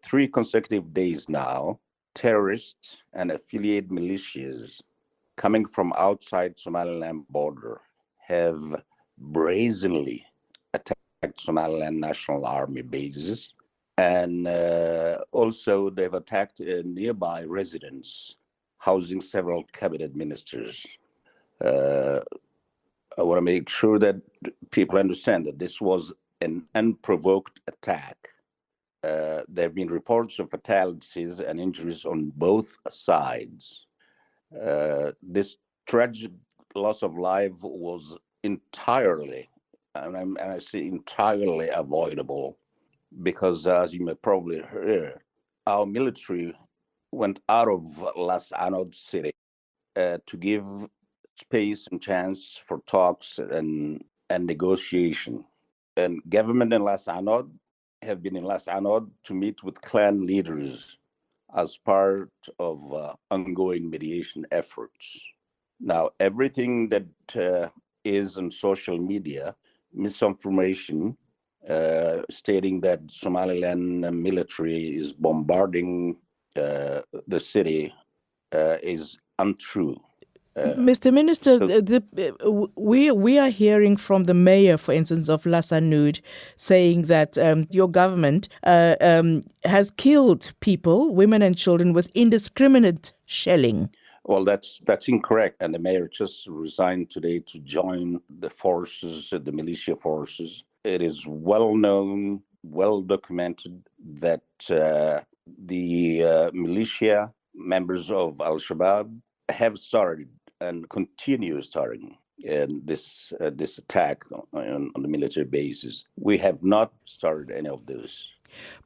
3 consecutive days now, terrorists and affiliate militias coming from outside Somaliland border have brazenly attacked Somaliland National Army bases. And also they've attacked nearby residents housing several cabinet ministers. I want to make sure that people understand that this was an unprovoked attack. There have been reports of fatalities and injuries on both sides. This tragic loss of life was entirely, and I say entirely avoidable, because as you may probably hear, our military went out of Las Anod city to give space and chance for talks and negotiation. And government in Las Anod have been in Las Anod to meet with clan leaders as part of ongoing mediation efforts. Now, everything that is on social media, misinformation, stating that Somaliland military is bombarding the city is untrue. Mr. Minister, we are hearing from the mayor, for instance, of Las Anod, saying that your government has killed people, women and children, with indiscriminate shelling. Well, that's incorrect. And the mayor just resigned today to join the forces, the militia forces. It is well known, well documented that the militia members of Al-Shabaab have started and continue starting this attack on the military bases. We have not started any of this.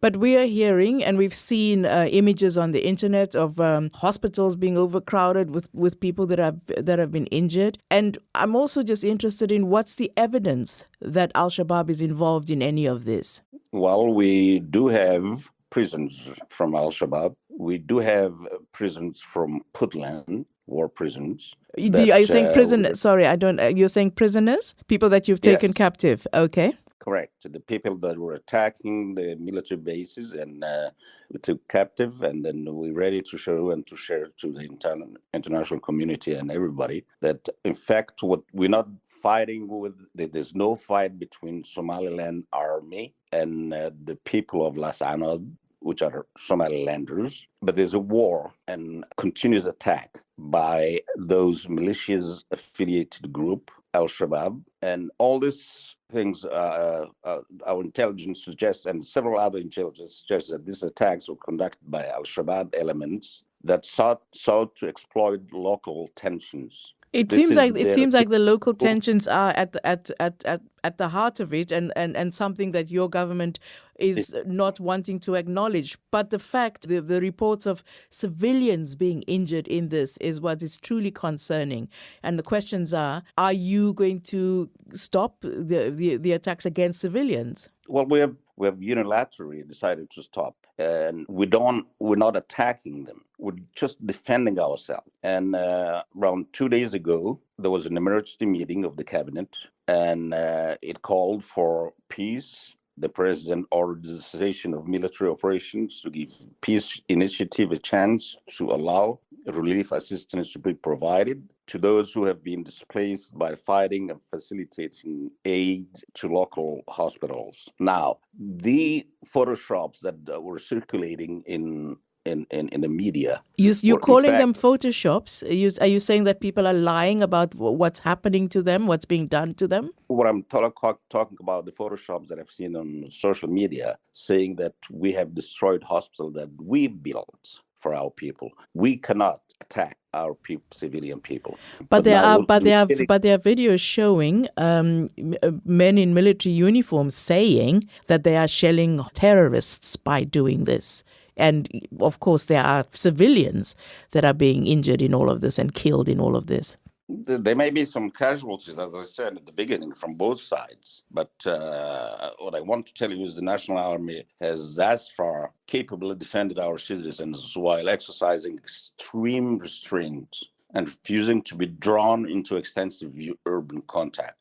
But we are hearing, and we've seen images on the internet of hospitals being overcrowded with people that have been injured. And I'm also just interested in what's the evidence that Al-Shabaab is involved in any of this? Well, we do have prisons from Al-Shabaab. We do have prisons from Puntland, war prisons. Are you saying prisoners? Sorry, I don't. You're saying prisoners? People that you've taken captive. Okay. Correct. The people that were attacking the military bases and we took captive, and then we're ready to show and to share to the international community and everybody that, in fact, what we're not fighting with, there's no fight between Somaliland army and the people of Las Anod, which are Somalilanders, but there's a war and continuous attack by those militias affiliated group, Al-Shabaab, and all these things our intelligence suggests, and several other intelligence suggests, that these attacks were conducted by Al-Shabaab elements that sought to exploit local tensions. It seems like the local tensions are at the heart of it, and something that your government is not wanting to acknowledge. But the fact, the reports of civilians being injured in this is what is truly concerning. And the questions are you going to stop the attacks against civilians? Well, we have unilaterally decided to stop, and we're not attacking them. We're just defending ourselves. And around 2 days ago, there was an emergency meeting of the cabinet, and it called for peace. The president ordered the cessation of military operations to give peace initiative a chance to allow relief assistance to be provided to those who have been displaced by fighting and facilitating aid to local hospitals. Now, the photoshops that were circulating in the media. You're calling them photoshops? Are you saying that people are lying about what's happening to them, what's being done to them? What I'm talking about, the photoshops that I've seen on social media, saying that we have destroyed hospitals that we built for our people. We cannot attack our civilian people. But there are videos showing men in military uniforms saying that they are shelling terrorists by doing this. And of course, there are civilians that are being injured in all of this and killed in all of this. There may be some casualties, as I said at the beginning, from both sides. But what I want to tell you is the National Army has thus far capably defended our citizens while exercising extreme restraint and refusing to be drawn into extensive urban contact.